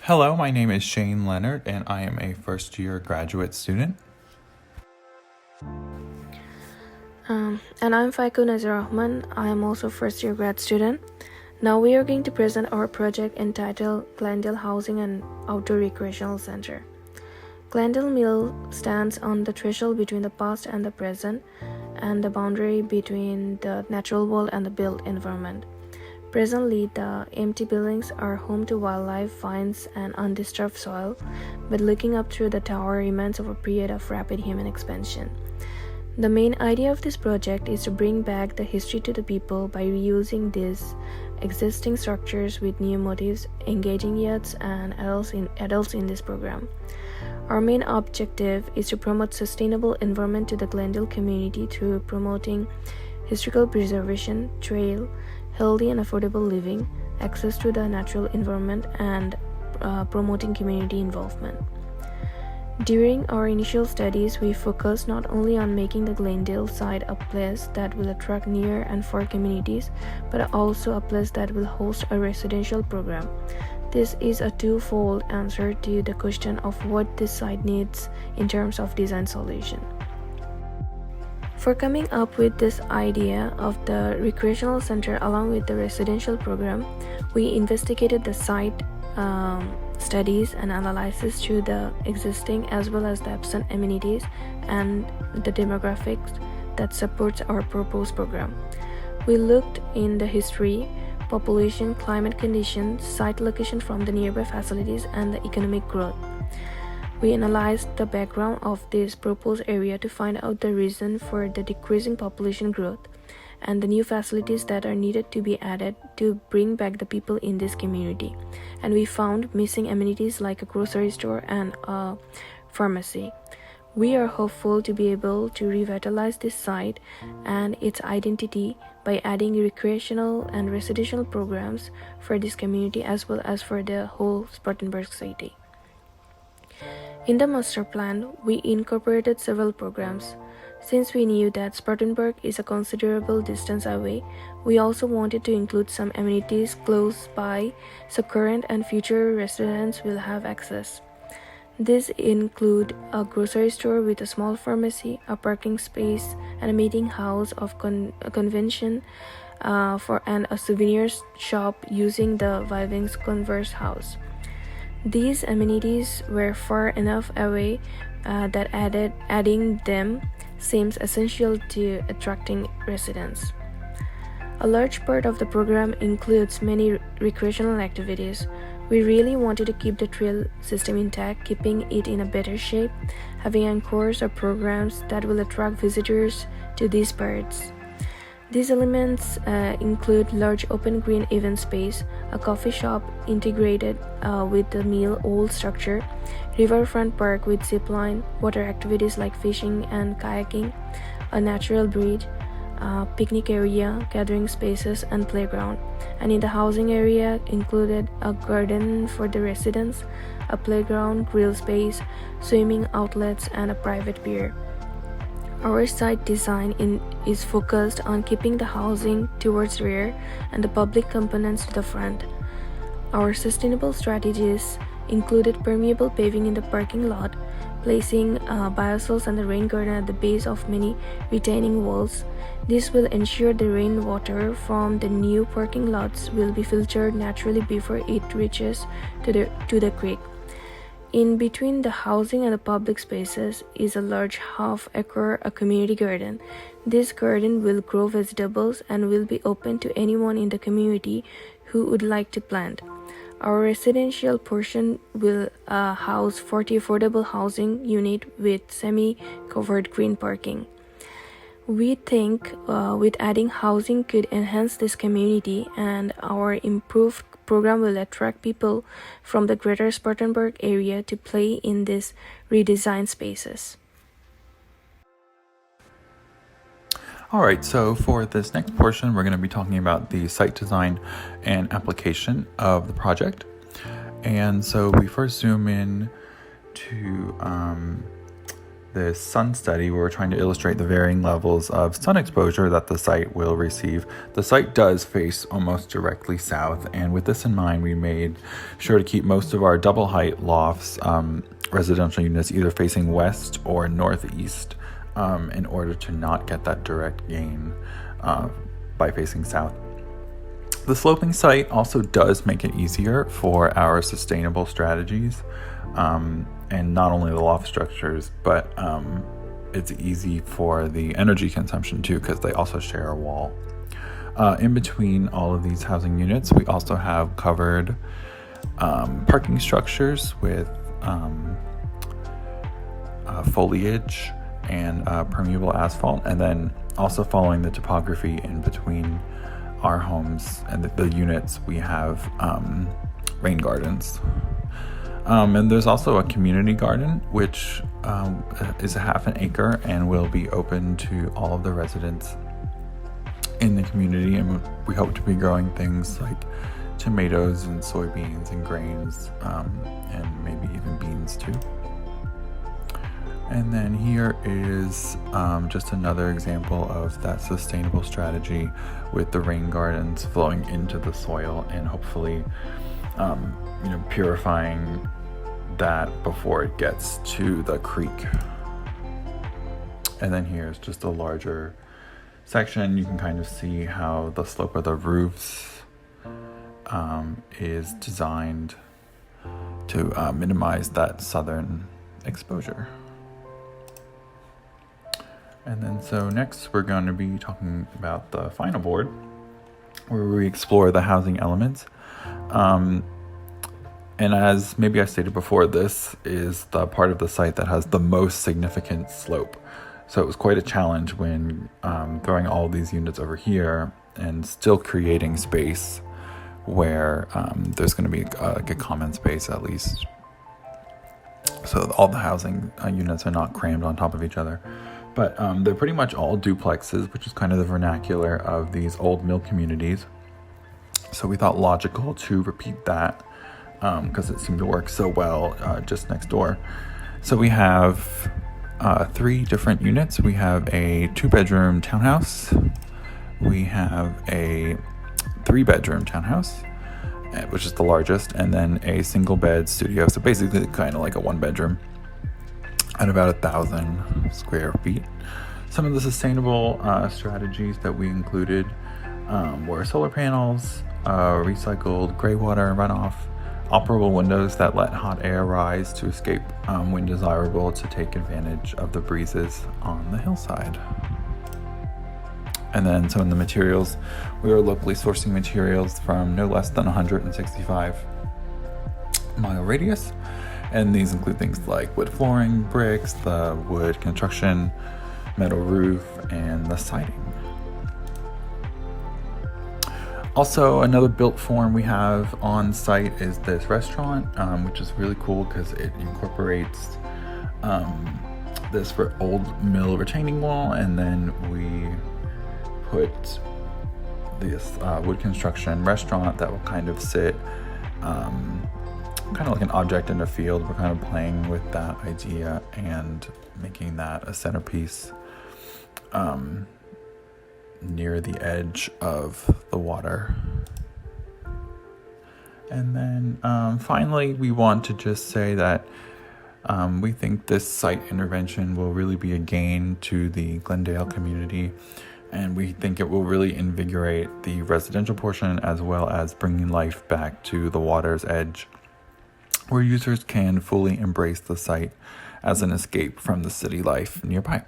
Hello, my name is Shane Lenard, and I am a first-year graduate student. And I'm Faequa Uniza Rahman. I am also first-year grad student. Now we are going to present our project entitled Glendale Housing and Outdoor Recreational Center. Glendale Mill stands on the threshold between the past and the present, and the boundary between the natural world and the built environment. Presently, the empty buildings are home to wildlife, vines, and undisturbed soil, but looking up through the tower remains of a period of rapid human expansion. The main idea of this project is to bring back the history to the people by reusing these existing structures with new motifs, engaging youths and adults in this program. Our main objective is to promote sustainable environment to the Glendale community through promoting historical preservation, trail, healthy and affordable living, access to the natural environment, and promoting community involvement. During our initial studies, we focused not only on making the Glendale site a place that will attract near and far communities, but also a place that will host a residential program. This is a twofold answer to the question of what this site needs in terms of design solution. For coming up with this idea of the recreational center along with the residential program, we investigated the site studies and analysis through the existing as well as the absent amenities and the demographics that supports our proposed program. We looked in the history, population, climate conditions, site location from the nearby facilities, and the economic growth. We analyzed the background of this proposed area to find out the reason for the decreasing population growth and the new facilities that are needed to be added to bring back the people in this community. And we found missing amenities like a grocery store and a pharmacy. We are hopeful to be able to revitalize this site and its identity by adding recreational and residential programs for this community as well as for the whole Spartanburg city. In the master plan, we incorporated several programs. Since we knew that Spartanburg is a considerable distance away, we also wanted to include some amenities close by so current and future residents will have access. These include a grocery store with a small pharmacy, a parking space, and a meeting house of a convention and a souvenir shop using the Bivings Converse house. These amenities were far enough away that adding them seems essential to attracting residents. A large part of the program includes many recreational activities. We really wanted to keep the trail system intact, keeping it in a better shape, having anchors or programs that will attract visitors to these parts. These elements include large open green event space, a coffee shop integrated with the mill old structure, riverfront park with zipline, water activities like fishing and kayaking, a natural bridge, picnic area, gathering spaces, and playground. And in the housing area included a garden for the residents, a playground, grill space, swimming outlets, and a private pier. Our site design is focused on keeping the housing towards the rear and the public components to the front. Our sustainable strategies included permeable paving in the parking lot, placing biosols and the rain garden at the base of many retaining walls. This will ensure the rainwater from the new parking lots will be filtered naturally before it reaches to the creek. In between the housing and the public spaces is a large half-acre community garden. This garden will grow vegetables and will be open to anyone in the community who would like to plant. Our residential portion will house 40 affordable housing units with semi-covered green parking. We think with adding housing could enhance this community, and our improved program will attract people from the greater Spartanburg area to play in these redesigned spaces. Alright, so for this next portion, we're going to be talking about the site design and application of the project. And so we first zoom in to this sun study where we're trying to illustrate the varying levels of sun exposure that the site will receive. The site does face almost directly south, and with this in mind, we made sure to keep most of our double height lofts, residential units, either facing west or northeast in order to not get that direct gain by facing south. The sloping site also does make it easier for our sustainable strategies, and not only the loft structures, but it's easy for the energy consumption too, because they also share a wall. In between all of these housing units, we also have covered parking structures with foliage and permeable asphalt, and then also following the topography in between our homes and the units, we have rain gardens. And there's also a community garden, which is a half an acre and will be open to all of the residents in the community. And we hope to be growing things like tomatoes and soybeans and grains, and maybe even beans too. And then here is just another example of that sustainable strategy with the rain gardens flowing into the soil and hopefully, purifying that before it gets to the creek. And then here's just a larger section. You can kind of see how the slope of the roofs is designed to minimize that southern exposure. And then so next we're going to be talking about the final board, where we explore the housing elements. And as maybe I stated before, this is the part of the site that has the most significant slope. So it was quite a challenge when throwing all these units over here and still creating space where there's going to be a common space at least. So all the housing units are not crammed on top of each other. But they're pretty much all duplexes, which is kind of the vernacular of these old mill communities. So we thought logical to repeat that because it seemed to work so well just next door. So we have 3 different units. We have a 2-bedroom townhouse. We have a 3-bedroom townhouse, which is the largest, and then a single bed studio. So basically kind of like a 1-bedroom. At about 1,000 square feet. Some of the sustainable strategies that we included were solar panels, recycled gray water runoff, operable windows that let hot air rise to escape when desirable to take advantage of the breezes on the hillside. And then so in the materials, we were locally sourcing materials from no less than 165-mile radius. And these include things like wood flooring, bricks, the wood construction, metal roof, and the siding. Also, another built form we have on site is this restaurant, which is really cool because it incorporates this old mill retaining wall, and then we put this wood construction restaurant that will kind of sit kind of like an object in a field. We're kind of playing with that idea and making that a centerpiece near the edge of the water. And then finally, we want to just say that we think this site intervention will really be a gain to the Glendale community, and we think it will really invigorate the residential portion as well as bringing life back to the water's edge, where users can fully embrace the site as an escape from the city life nearby.